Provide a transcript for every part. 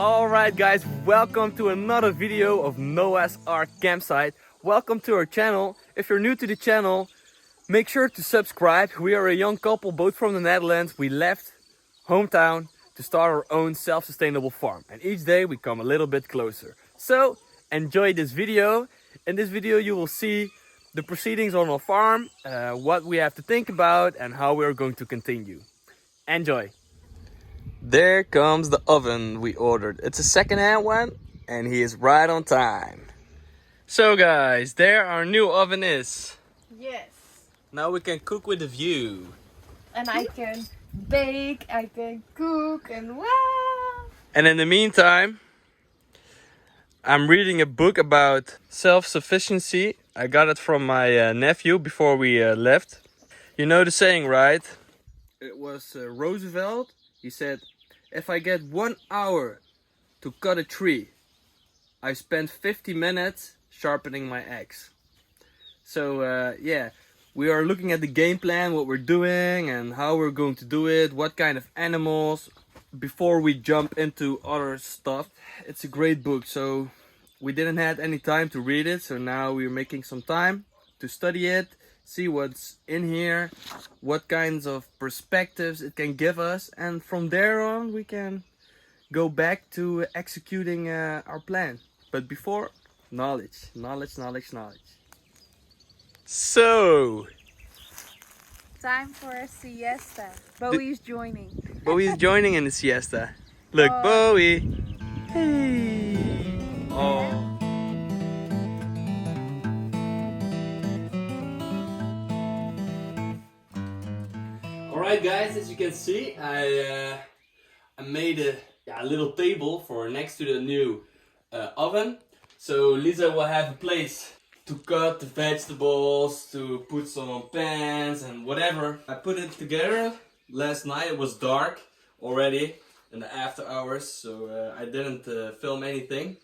Alright guys, welcome to another video of Noah's Ark Campsite. Welcome to our channel. If you're new to the channel, make sure to subscribe. We are a young couple, both from the Netherlands. We left hometown to start our own self-sustainable farm. And each day we come a little bit closer. So, enjoy this video. In this video you will see the proceedings on our farm, what we have to think about and how we're going to continue. Enjoy! There comes the oven we ordered. It's a second-hand one and he is right on time. So guys, there our new oven is. Yes. Now we can cook with a view. And I can bake, I can cook, and wow! And in the meantime, I'm reading a book about self-sufficiency. I got it from my nephew before we left. You know the saying, right? It was Roosevelt. He said, if I get 1 hour to cut a tree, I spend 50 minutes sharpening my axe. So yeah, we are looking at the game plan, what we're doing and how we're going to do it, what kind of animals, before we jump into other stuff. It's a great book, so we didn't have any time to read it, so now we're making some time to study it, see what's in here, what kinds of perspectives it can give us, and from there on we can go back to executing our plan. But before, knowledge. So, Time for a siesta. Bowie's joining. Bowie's joining in the siesta. Look, Oh. Bowie. Hey. Oh. Alright guys, as you can see, I made a little table for next to the new oven. So Lisa will have a place to cut the vegetables, to put some pans and whatever. I put it together last night. It was dark already in the after hours, so I didn't film anything.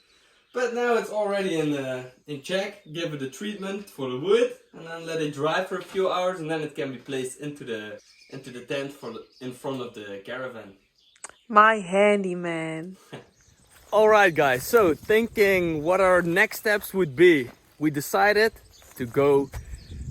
But now it's already in check. Give it a treatment for the wood and then let it dry for a few hours, and then it can be placed into the tent in front of the caravan. My handyman. Alright guys, so thinking what our next steps would be, we decided to go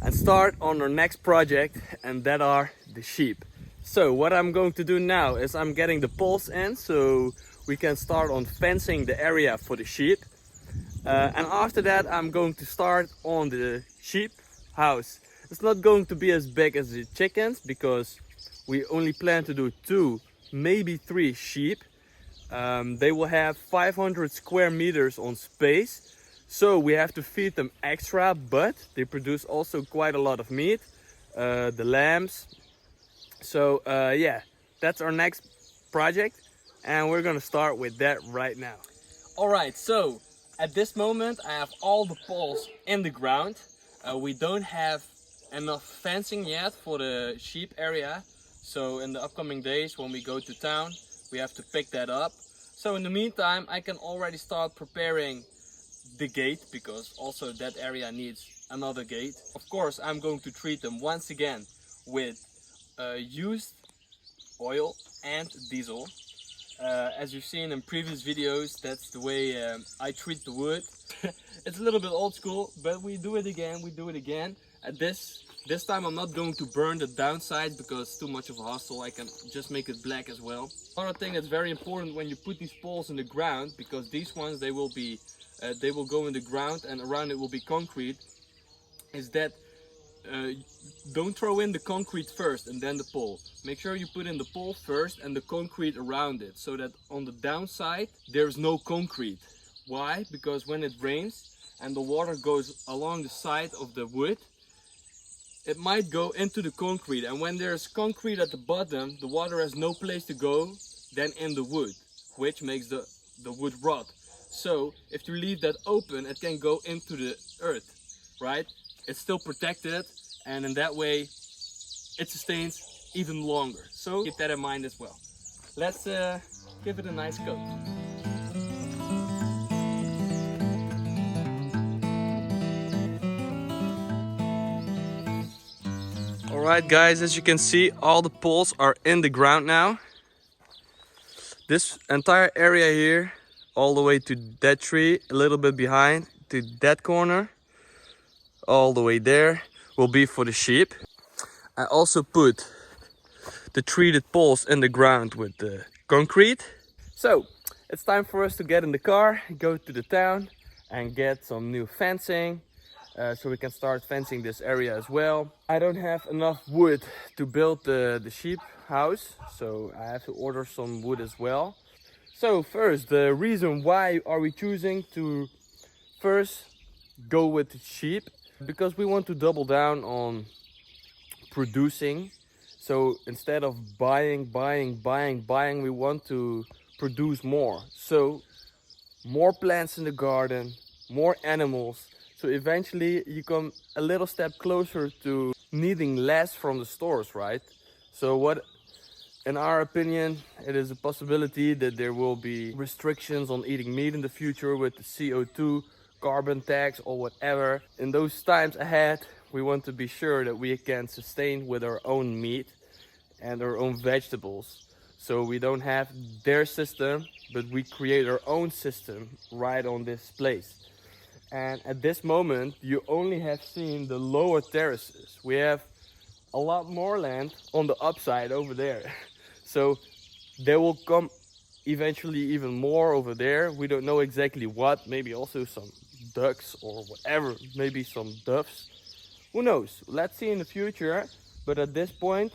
and start on our next project, and that are the sheep. So what I'm going to do now is I'm getting the poles in so we can start on fencing the area for the sheep. And after that I'm going to start on the sheep house. It's not going to be as big as the chickens because we only plan to do 2, maybe 3 sheep. They will have 500 square meters on space. So we have to feed them extra, but they produce also quite a lot of meat. The lambs. So yeah, that's our next project. And we're gonna start with that right now. Alright, so at this moment I have all the poles in the ground. We don't have enough fencing yet for the sheep area. So in the upcoming days when we go to town, we have to pick that up. So in the meantime, I can already start preparing the gate, because also that area needs another gate. Of course, I'm going to treat them once again with used oil and diesel. As you've seen in previous videos, that's the way I treat the wood. It's a little bit old school, but we do it again. At this time I'm not going to burn the downside because it's too much of a hassle. I can just make it black as well. Another thing that's very important when you put these poles in the ground, because these ones they will go in the ground and around it will be concrete, is that don't throw in the concrete first and then the pole. Make sure you put in the pole first and the concrete around it, so that on the downside there's no concrete. Why? Because when it rains and the water goes along the side of the wood, it might go into the concrete, and when there's concrete at the bottom, the water has no place to go than in the wood, which makes the wood rot. So if you leave that open, it can go into the earth, right? It's still protected, and in that way it sustains even longer. So keep that in mind as well. Let's give it a nice coat. Alright guys, as you can see, all the poles are in the ground now. This entire area here, all the way to that tree, a little bit behind, to that corner, all the way there, will be for the sheep. I also put the treated poles in the ground with the concrete. So it's time for us to get in the car, go to the town and get some new fencing. So we can start fencing this area as well. I don't have enough wood to build the sheep house, so I have to order some wood as well. So first, the reason why are we choosing to first go with the sheep? Because we want to double down on producing. So instead of buying, we want to produce more. So more plants in the garden, more animals. So eventually you come a little step closer to needing less from the stores, right? So what, in our opinion, it is a possibility that there will be restrictions on eating meat in the future with the CO2, carbon tax or whatever. In those times ahead, we want to be sure that we can sustain with our own meat and our own vegetables. So we don't have their system, but we create our own system right on this place. And at this moment, you only have seen the lower terraces. We have a lot more land on the upside over there. So there will come eventually even more over there. We don't know exactly what, maybe also some ducks or whatever, maybe some doves. Who knows? Let's see in the future. But at this point,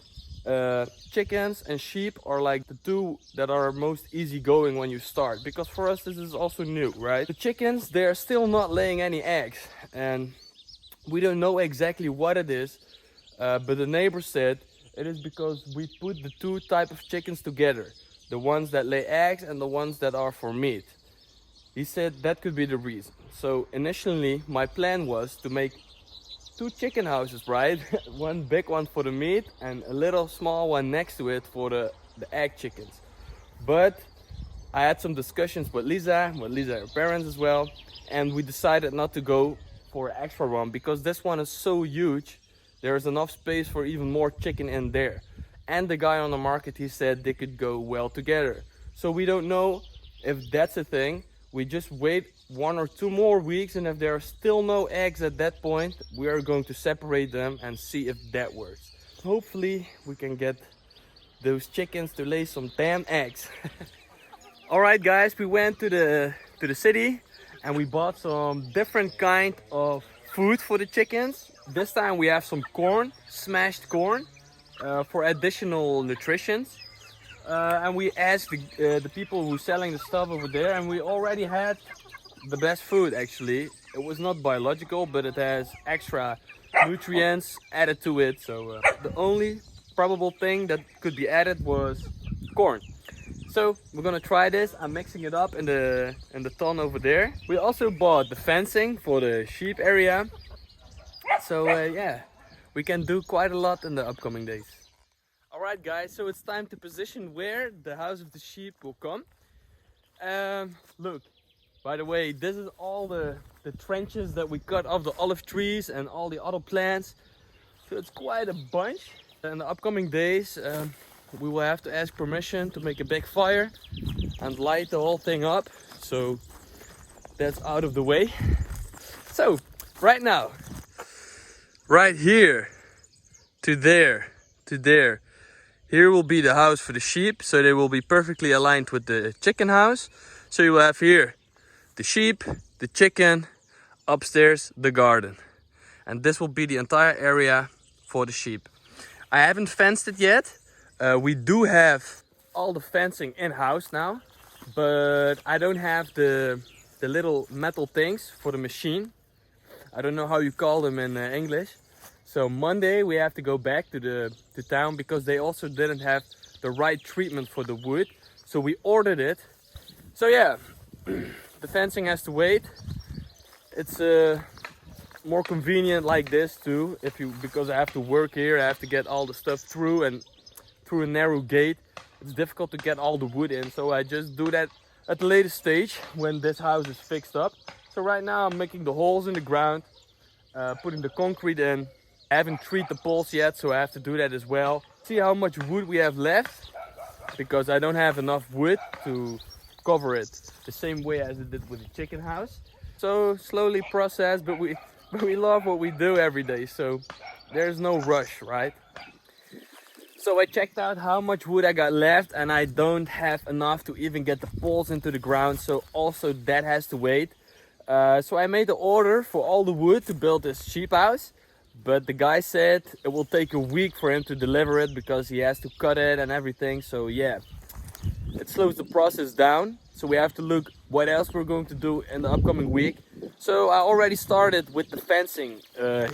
chickens and sheep are like the two that are most easygoing when you start, because for us this is also new, right? The chickens, they're still not laying any eggs and we don't know exactly what it is, but the neighbor said it is because we put the two types of chickens together, the ones that lay eggs and the ones that are for meat. He said that could be the reason. So initially my plan was to make two chicken houses, right? One big one for the meat and a little small one next to it for the egg chickens. But I had some discussions with Lisa, her parents as well, and we decided not to go for an extra one because this one is so huge. There is enough space for even more chicken in there. And the guy on the market, he said they could go well together. So we don't know if that's a thing. We just wait 1 or 2 more weeks, and if there are still no eggs at that point, we are going to separate them and see if that works. Hopefully we can get those chickens to lay some damn eggs. Alright guys, we went to the city and we bought some different kind of food for the chickens. This time we have some corn, smashed corn, for additional nutrition. And we asked the people who selling the stuff over there, and we already had the best food actually. It was not biological, but it has extra nutrients added to it. So the only probable thing that could be added was corn. So we're gonna try this. I'm mixing it up in the ton over there. We also bought the fencing for the sheep area. So yeah, we can do quite a lot in the upcoming days. Alright guys, so it's time to position where the house of the sheep will come. Look, by the way, this is all the trenches that we cut off the olive trees and all the other plants. So it's quite a bunch. In the upcoming days, we will have to ask permission to make a big fire and light the whole thing up. So that's out of the way. So right now, right here to there, here will be the house for the sheep, so they will be perfectly aligned with the chicken house. So you will have here the sheep, the chicken, upstairs the garden. And this will be the entire area for the sheep. I haven't fenced it yet. We do have all the fencing in-house now, but I don't have the little metal things for the machine. I don't know how you call them in English. So Monday we have to go back to town because they also didn't have the right treatment for the wood. So we ordered it. So yeah, the fencing has to wait. It's more convenient like this too, because I have to work here. I have to get all the stuff through, and through a narrow gate it's difficult to get all the wood in. So I just do that at the latest stage when this house is fixed up. So right now I'm making the holes in the ground, putting the concrete in. I haven't treated the poles yet, so I have to do that as well. See how much wood we have left. because I don't have enough wood to cover it the same way as I did with the chicken house. So slowly process, but we love what we do every day, so there's no rush, right? So I checked out how much wood I got left, and I don't have enough to even get the poles into the ground, so also that has to wait. So I made the order for all the wood to build this sheep house, but the guy said it will take a week for him to deliver it because he has to cut it and everything. So yeah, it slows the process down. So we have to look what else we're going to do in the upcoming week. So I already started with the fencing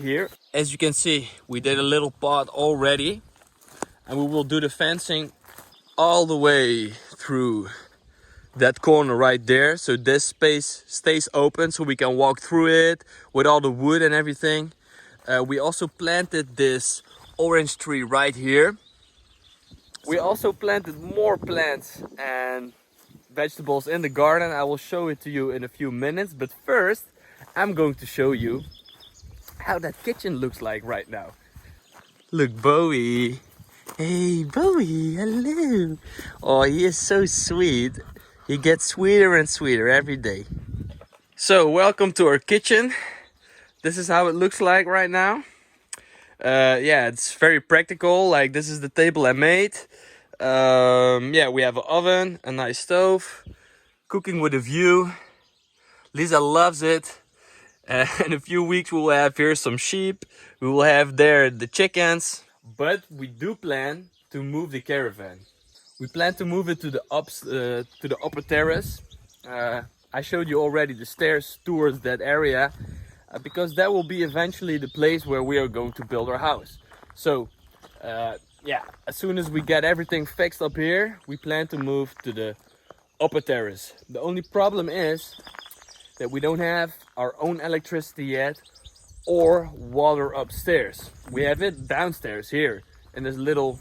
here. As you can see, we did a little pot already, and we will do the fencing all the way through that corner right there, so this space stays open so we can walk through it with all the wood and everything. We also planted this orange tree right here. We also planted more plants and vegetables in the garden. I will show it to you in a few minutes, but first I'm going to show you how that kitchen looks like right now. Look, Bowie. Hey Bowie, hello. Oh, he is so sweet. He gets sweeter and sweeter every day. So welcome to our kitchen. This is how it looks like right now. Yeah, it's very practical. Like, this is the table I made. Yeah, we have an oven, a nice stove, cooking with a view. Lisa loves it. In a few weeks we will have here some sheep. We will have there the chickens. But we do plan to move the caravan. We plan to move it to the upper terrace. I showed you already the stairs towards that area, because that will be eventually the place where we are going to build our house. So yeah, as soon as we get everything fixed up here, we plan to move to the upper terrace. The only problem is that we don't have our own electricity yet or water upstairs. We have it downstairs here in this little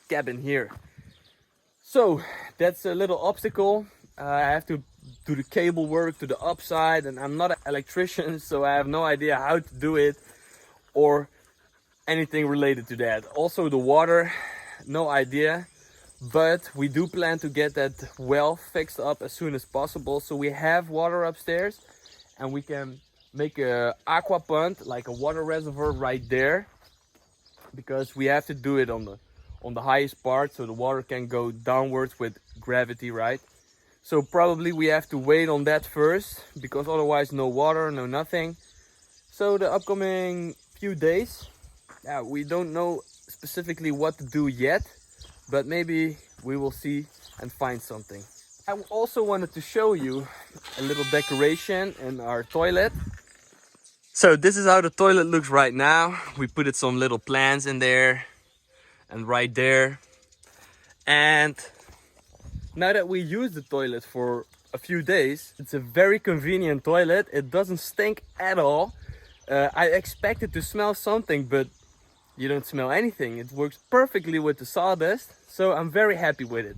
cabin here. So that's a little obstacle. I have to do the cable work to the upside, and I'm not an electrician, so I have no idea how to do it or anything related to that. Also the water, no idea, but we do plan to get that well fixed up as soon as possible, so we have water upstairs and we can make a aqua pond, like a water reservoir right there, because we have to do it on the highest part so the water can go downwards with gravity, right? So probably we have to wait on that first, because otherwise no water, no nothing. So the upcoming few days, yeah, we don't know specifically what to do yet, but maybe we will see and find something. I also wanted to show you a little decoration in our toilet. So this is how the toilet looks right now. We put some little plants in there and right there. And now that we use the toilet for a few days, it's a very convenient toilet. It doesn't stink at all. I expected to smell something, but you don't smell anything. It works perfectly with the sawdust, so I'm very happy with it.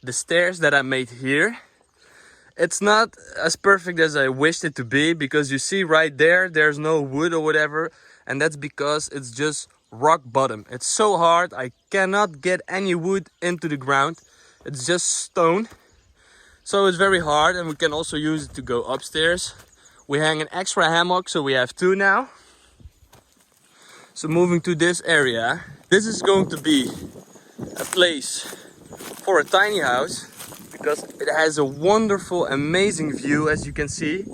The stairs that I made here, it's not as perfect as I wished it to be, because you see right there, there's no wood or whatever, and that's because it's just rock bottom. It's so hard, I cannot get any wood into the ground. It's just stone, so it's very hard, and we can also use it to go upstairs. We hang an extra hammock, so we have two now. So moving to this area, this is going to be a place for a tiny house, because it has a wonderful, amazing view, as you can see.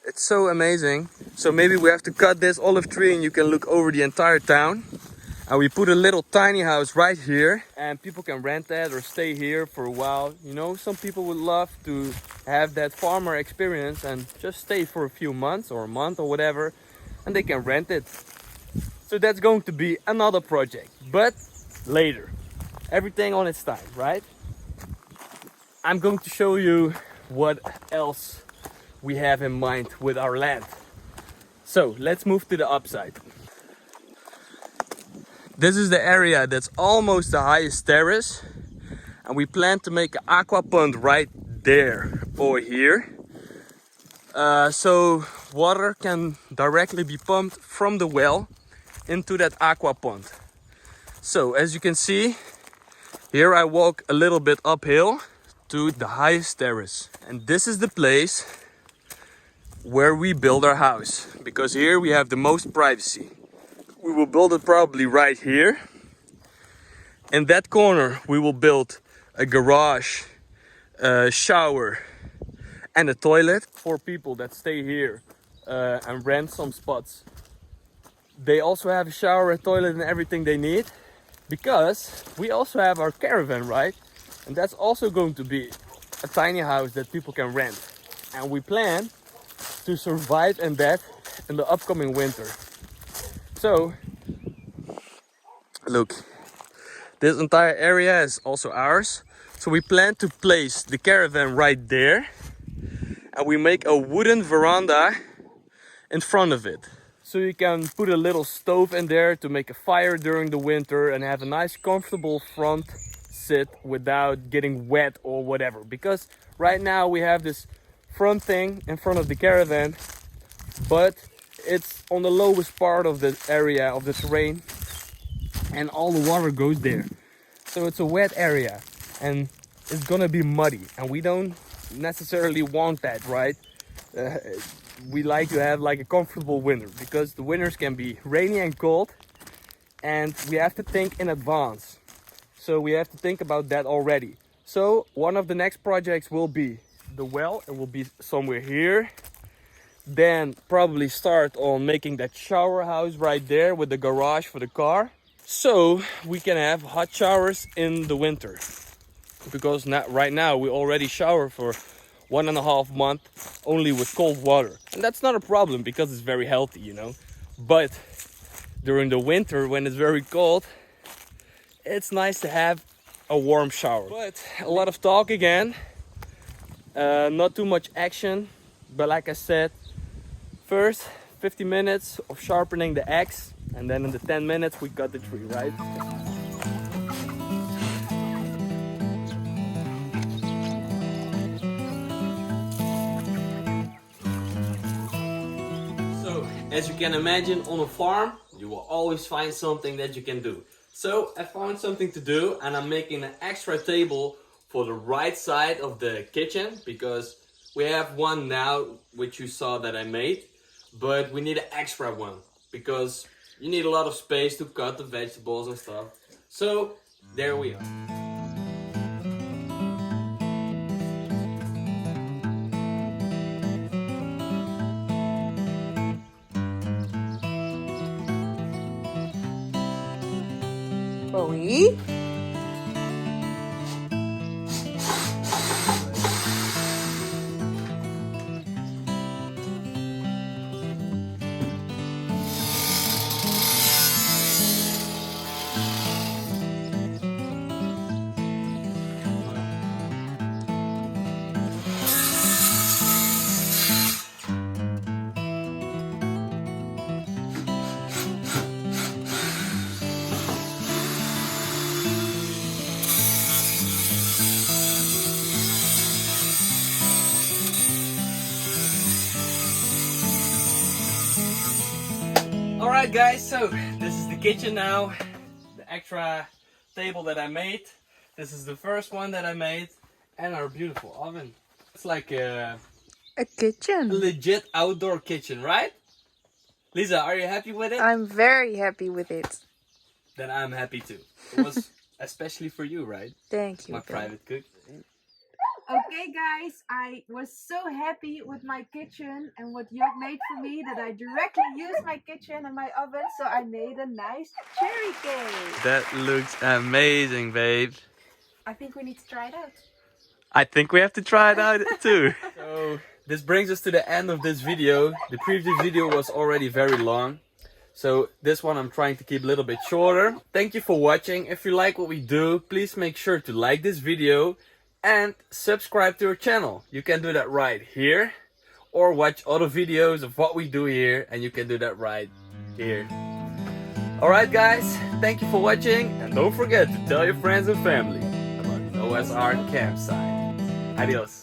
It's so amazing. So maybe we have to cut this olive tree and you can look over the entire town. And we put a little tiny house right here, and people can rent that or stay here for a while. You know, some people would love to have that farmer experience and just stay for a few months or a month or whatever, and they can rent it. So that's going to be another project, but later. Everything on its time, right? I'm going to show you what else we have in mind with our land. So let's move to the upside. This is the area that's almost the highest terrace, and we plan to make an aqua pond right there or here. So water can directly be pumped from the well into that aqua pond. So as you can see, Here I walk a little bit uphill to the highest terrace. And this is the place where we build our house. Because here we have the most privacy. We will build it probably right here. In that corner we will build a garage, a shower and a toilet for people that stay here and rent some spots. They also have a shower, a toilet and everything they need, because we also have our caravan, right? And that's also going to be a tiny house that people can rent. And we plan to survive in that in the upcoming winter. So look, this entire area is also ours. So we plan to place the caravan right there. And we make a wooden veranda in front of it. So you can put a little stove in there to make a fire during the winter and have a nice comfortable front sit without getting wet or whatever. Because right now we have this front thing in front of the caravan, but it's on the lowest part of the area of the terrain and all the water goes there. So it's a wet area and it's gonna be muddy, and we don't necessarily want that, right? We like to have like a comfortable winter, because the winters can be rainy and cold and we have to think in advance. So we have to think about that already. So one of the next projects will be the well. It will be somewhere here. Then probably start on making that shower house right there with the garage for the car. So we can have hot showers in the winter. Because right now we already shower for 1.5 months only with cold water. And that's not a problem because it's very healthy, you know. But during the winter when it's very cold, it's nice to have a warm shower. But a lot of talk again, not too much action. But like I said, first 50 minutes of sharpening the axe, and then in the 10 minutes we cut the tree, right? So, as you can imagine, on a farm, you will always find something that you can do. So, I found something to do, and I'm making an extra table for the right side of the kitchen, because we have one now, which you saw that I made, but we need an extra one, because you need a lot of space to cut the vegetables and stuff. So, there we are. Bowie? Alright guys, so this is the kitchen now, the extra table that I made. This is the first one that I made, and our beautiful oven. It's like a kitchen. legit outdoor kitchen, right? Lisa, are you happy with it? I'm very happy with it. Then I'm happy too. It was especially for you, right? Thank you. My private cook. Okay guys, I was so happy with my kitchen and what Jörg made for me that I directly used my kitchen and my oven, so I made a nice cherry cake. That looks amazing, babe. I think we need to try it out. I think we have to try it out too. So this brings us to the end of this video. The previous video was already very long, so this one I'm trying to keep a little bit shorter. Thank you for watching. If you like what we do, please make sure to like this video and subscribe to our channel. You can do that right here, or watch other videos of what we do here, and you can do that right here. Alright guys, thank you for watching, and don't forget to tell your friends and family about Noah's Ark campsite. Adios.